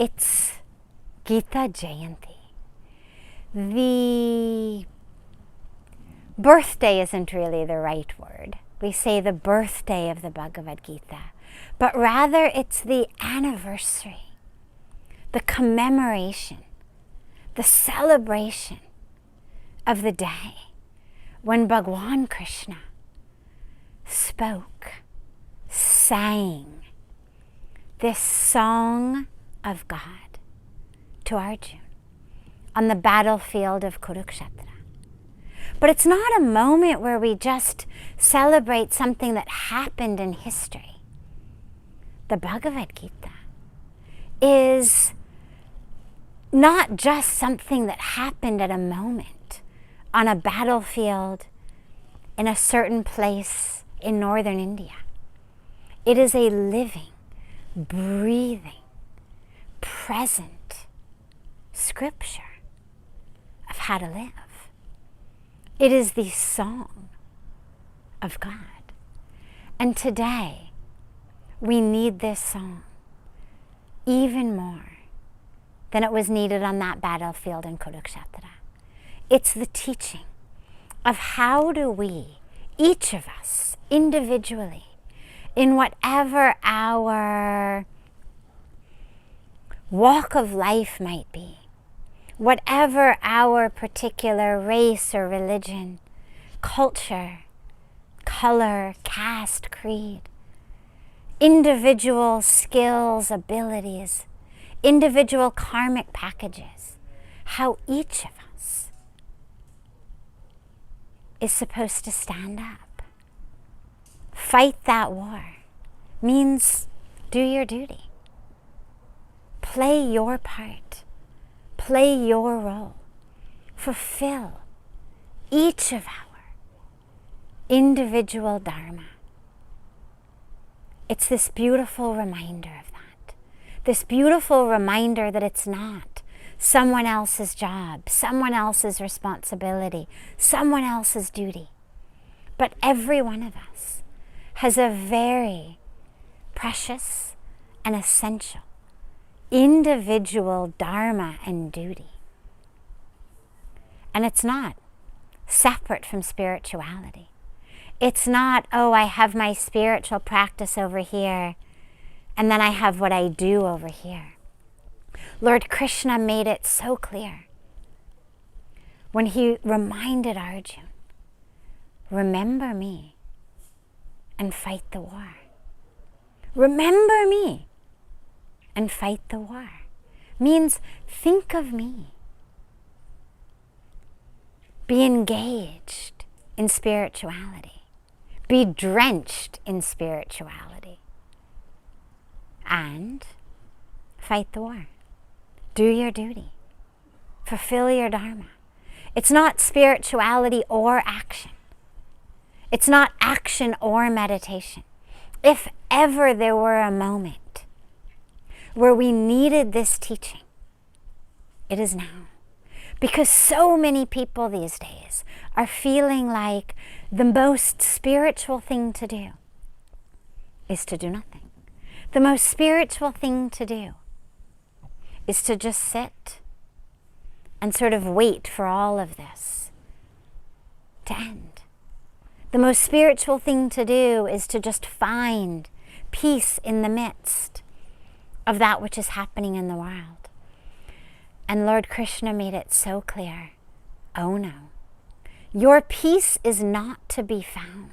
It's Gita Jayanti. The birthday isn't really the right word. We say the birthday of the Bhagavad Gita, but rather it's the anniversary, the commemoration, the celebration of the day when Bhagwan Krishna spoke, sang this song of God to Arjuna on the battlefield of Kurukshetra. But it's not a moment where we just celebrate something that happened in history. The Bhagavad Gita is not just something that happened at a moment on a battlefield in a certain place in northern India. It is a living, breathing, present scripture of how to live. It is the song of God. And today, we need this song even more than it was needed on that battlefield in Kurukshetra. It's the teaching of how do we, each of us, individually, in whatever our walk of life might be, whatever our particular race or religion, culture, color, caste, creed, individual skills, abilities, individual karmic packages, how each of us is supposed to stand up. Fight that war means do your duty. Play your part. Play your role. Fulfill each of our individual dharma. It's this beautiful reminder of that. This beautiful reminder that it's not someone else's job, someone else's responsibility, someone else's duty. But every one of us has a very precious and essential individual dharma and duty. And it's not separate from spirituality. It's not, oh, I have my spiritual practice over here, and then I have what I do over here. Lord Krishna made it so clear when he reminded Arjuna, remember me and fight the war. Remember me and fight the war. Means think of me. Be engaged in spirituality. Be drenched in spirituality. And fight the war. Do your duty. Fulfill your dharma. It's not spirituality or action. It's not action or meditation. If ever there were a moment where we needed this teaching, it is now. Because so many people these days are feeling like the most spiritual thing to do is to do nothing. The most spiritual thing to do is to just sit and sort of wait for all of this to end. The most spiritual thing to do is to just find peace in the midst of that which is happening in the world. And Lord Krishna made it so clear. Oh no. Your peace is not to be found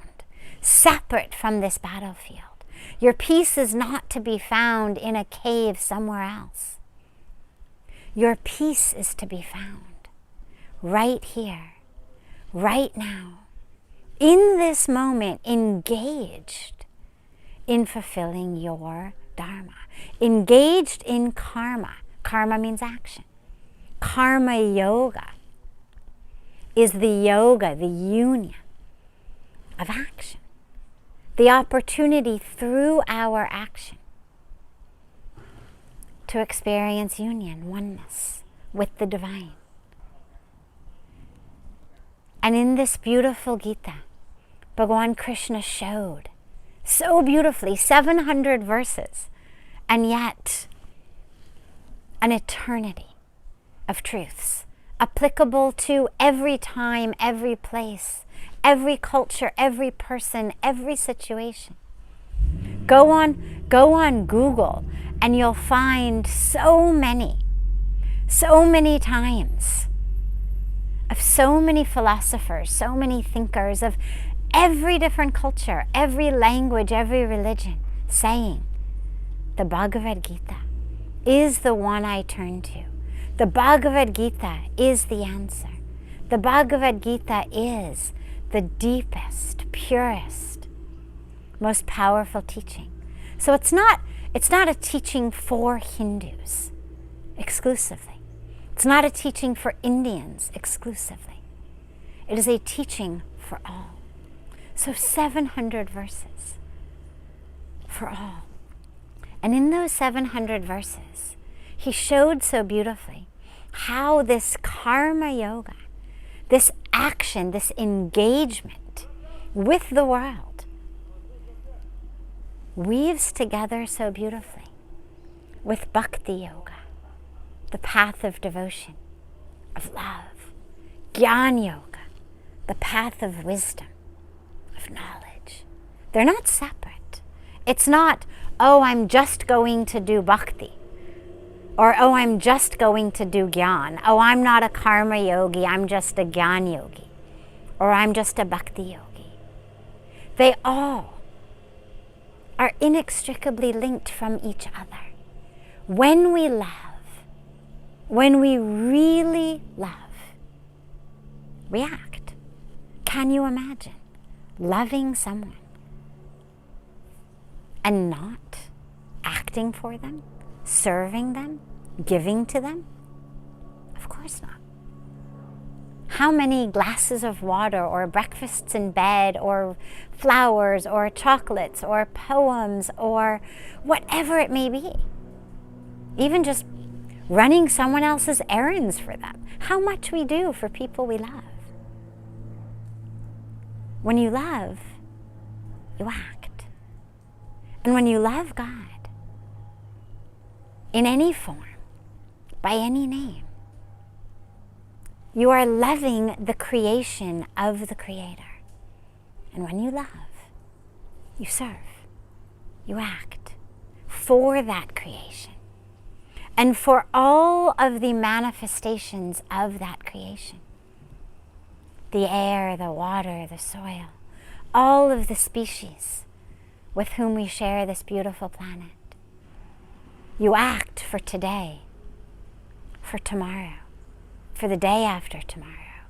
separate from this battlefield. Your peace is not to be found in a cave somewhere else. Your peace is to be found right here, right now, in this moment, engaged in fulfilling your dharma, engaged in karma. Karma means action. Karma yoga is the yoga, the union of action. The opportunity through our action to experience union, oneness with the divine. And in this beautiful Gita, Bhagwan Krishna showed so beautifully, 700 verses, and yet an eternity of truths applicable to every time, every place, every culture, every person, every situation. Go on Google and you'll find so many times of so many philosophers, so many thinkers of every different culture, every language, every religion, saying the Bhagavad Gita is the one I turn to. The Bhagavad Gita is the answer. The Bhagavad Gita is the deepest, purest, most powerful teaching. So it's not a teaching for Hindus exclusively. It's not a teaching for Indians exclusively. It is a teaching for all. So 700 verses for all. And in those 700 verses, he showed so beautifully how this karma yoga, this action, this engagement with the world weaves together so beautifully with bhakti yoga, the path of devotion, of love, jnana yoga, the path of wisdom, of knowledge. They're not separate. It's not, oh, I'm just going to do bhakti. Or, oh, I'm just going to do gyan. Oh, I'm not a karma yogi, I'm just a gyan yogi. Or I'm just a bhakti yogi. They all are inextricably linked from each other. When we love, when we really love, we act. Can you imagine loving someone and not acting for them? Serving them, giving to them? Of course not. How many glasses of water or breakfasts in bed or flowers or chocolates or poems or whatever it may be, even just running someone else's errands for them, how much we do for people we love. When you love, you act. And when you love God, in any form, by any name, you are loving the creation of the Creator. And when you love, you serve, you act for that creation and for all of the manifestations of that creation. The air, the water, the soil, all of the species with whom we share this beautiful planet. You act for today, for tomorrow, for the day after tomorrow,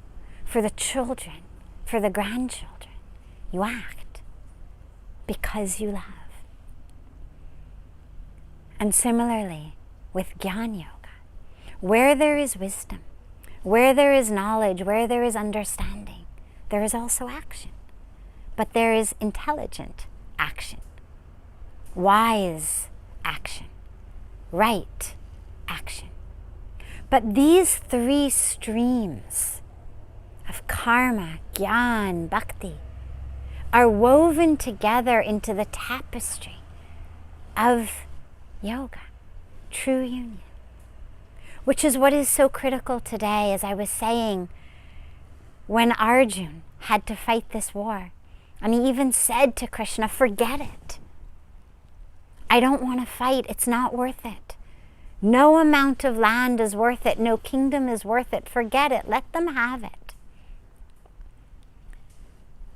for the children, for the grandchildren. You act because you love. And similarly with Jnana Yoga, where there is wisdom, where there is knowledge, where there is understanding, there is also action. But there is intelligent action, wise action, right action. But these three streams of karma, jnana, bhakti are woven together into the tapestry of yoga, true union, which is what is so critical today. As I was saying, when Arjuna had to fight this war, and he even said to Krishna, forget it. I don't want to fight. It's not worth it. No amount of land is worth it. No kingdom is worth it. Forget it. Let them have it.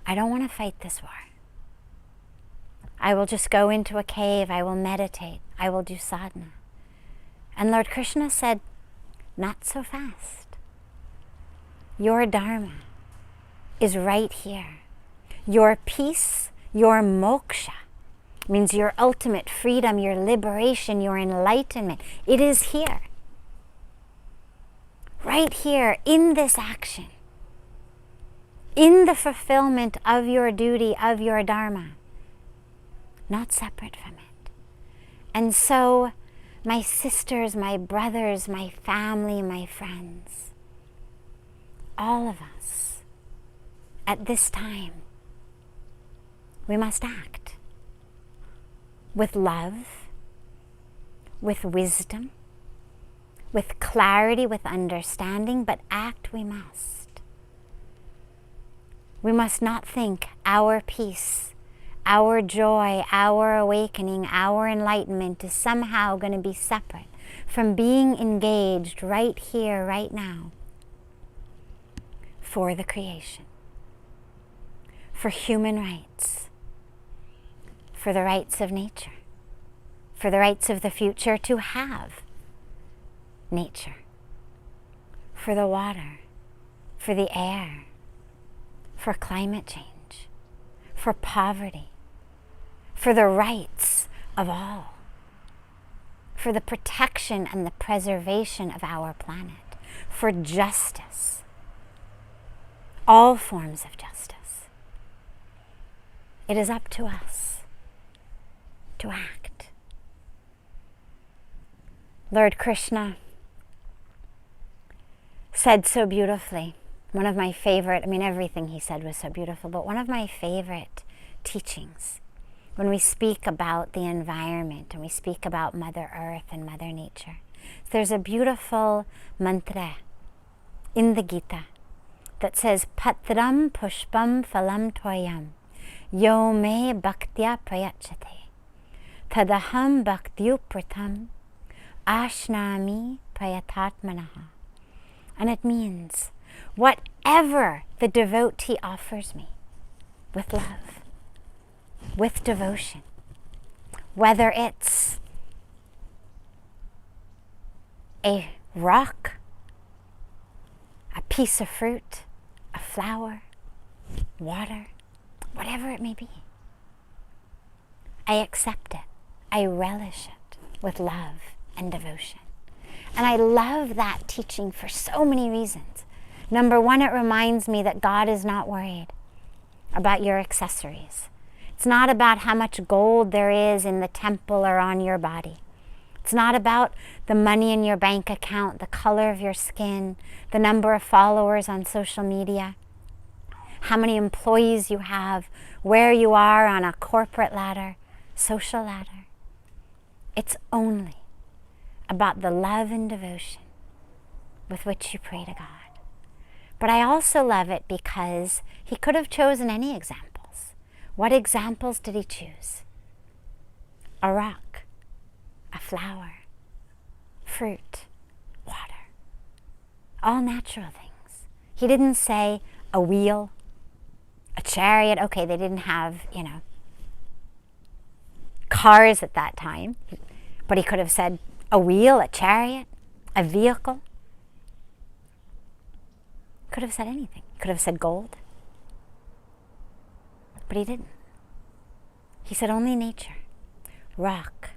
I don't want to fight this war. I will just go into a cave. I will meditate. I will do sadhana. And Lord Krishna said, not so fast. Your dharma is right here. Your peace, your moksha, means your ultimate freedom, your liberation, your enlightenment. It is here. Right here in this action. In the fulfillment of your duty, of your dharma. Not separate from it. And so, my sisters, my brothers, my family, my friends, all of us, at this time, we must act with love, with wisdom, with clarity, with understanding, but act we must. We must not think our peace, our joy, our awakening, our enlightenment is somehow going to be separate from being engaged right here, right now, for the creation, for human rights, for the rights of nature, for the rights of the future to have nature, for the water, for the air, for climate change, for poverty, for the rights of all, for the protection and the preservation of our planet, for justice, all forms of justice. It is up to us to act. Lord Krishna said so beautifully, one of my favorite, everything he said was so beautiful, but one of my favorite teachings when we speak about the environment and we speak about Mother Earth and Mother Nature. There's a beautiful mantra in the Gita that says, Patram pushpam phalam toyam yo me bhaktya prayachate tadaham bhaktyupratam ashnami prayatatmanaha. And it means, whatever the devotee offers me with love, with devotion, whether it's a rock, a piece of fruit, a flower, water, whatever it may be, I accept it. I relish it with love and devotion. And I love that teaching for so many reasons. Number one, it reminds me that God is not worried about your accessories. It's not about how much gold there is in the temple or on your body. It's not about the money in your bank account, the color of your skin, the number of followers on social media, how many employees you have, where you are on a corporate ladder, social ladder. It's only about the love and devotion with which you pray to God. But I also love it because he could have chosen any examples. What examples did he choose? A rock, a flower, fruit, water, all natural things. He didn't say a wheel, a chariot. Okay, they didn't have, cars at that time, but he could have said a wheel, a chariot, a vehicle. Could have said anything. Could have said gold. But he didn't. He said only nature, rock,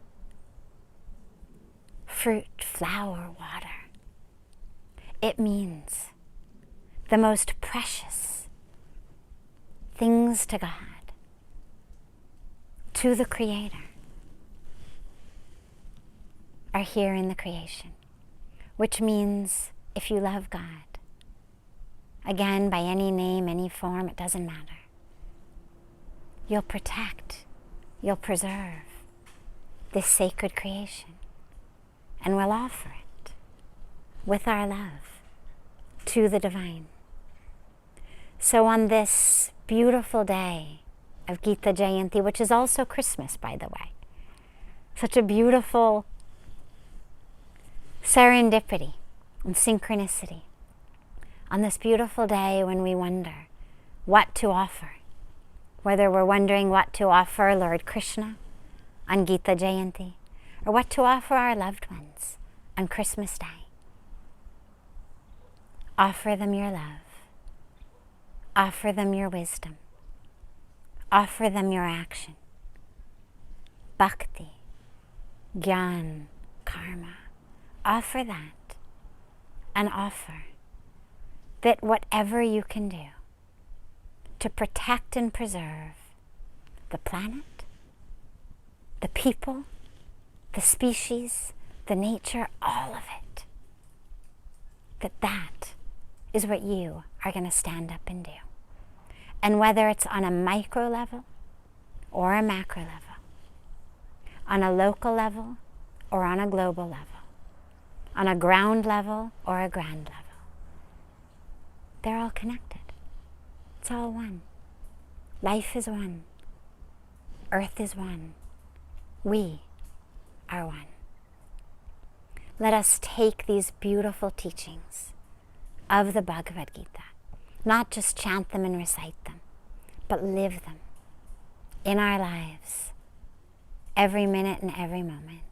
fruit, flower, water. It means the most precious things to God, to the Creator, are here in the creation, which means if you love God, again, by any name, any form, it doesn't matter, you'll protect, you'll preserve this sacred creation, and we'll offer it with our love to the divine. So on this beautiful day of Gita Jayanti, which is also Christmas, by the way, such a beautiful serendipity and synchronicity, on this beautiful day when we wonder what to offer, whether we're wondering what to offer Lord Krishna on Gita Jayanti, or what to offer our loved ones on Christmas Day. Offer them your love. Offer them your wisdom. Offer them your action. Bhakti, Gyan, Karma. Offer that, and offer that whatever you can do to protect and preserve the planet, the people, the species, the nature, all of it, that is what you are going to stand up and do. And whether it's on a micro level or a macro level, on a local level or on a global level, on a ground level or a grand level. They're all connected. It's all one. Life is one. Earth is one. We are one. Let us take these beautiful teachings of the Bhagavad Gita, not just chant them and recite them, but live them in our lives, every minute and every moment.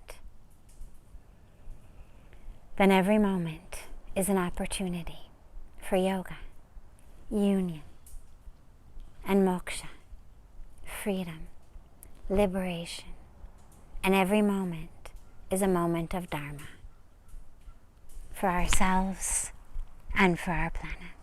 Then every moment is an opportunity for yoga, union, and moksha, freedom, liberation. And every moment is a moment of dharma for ourselves and for our planet.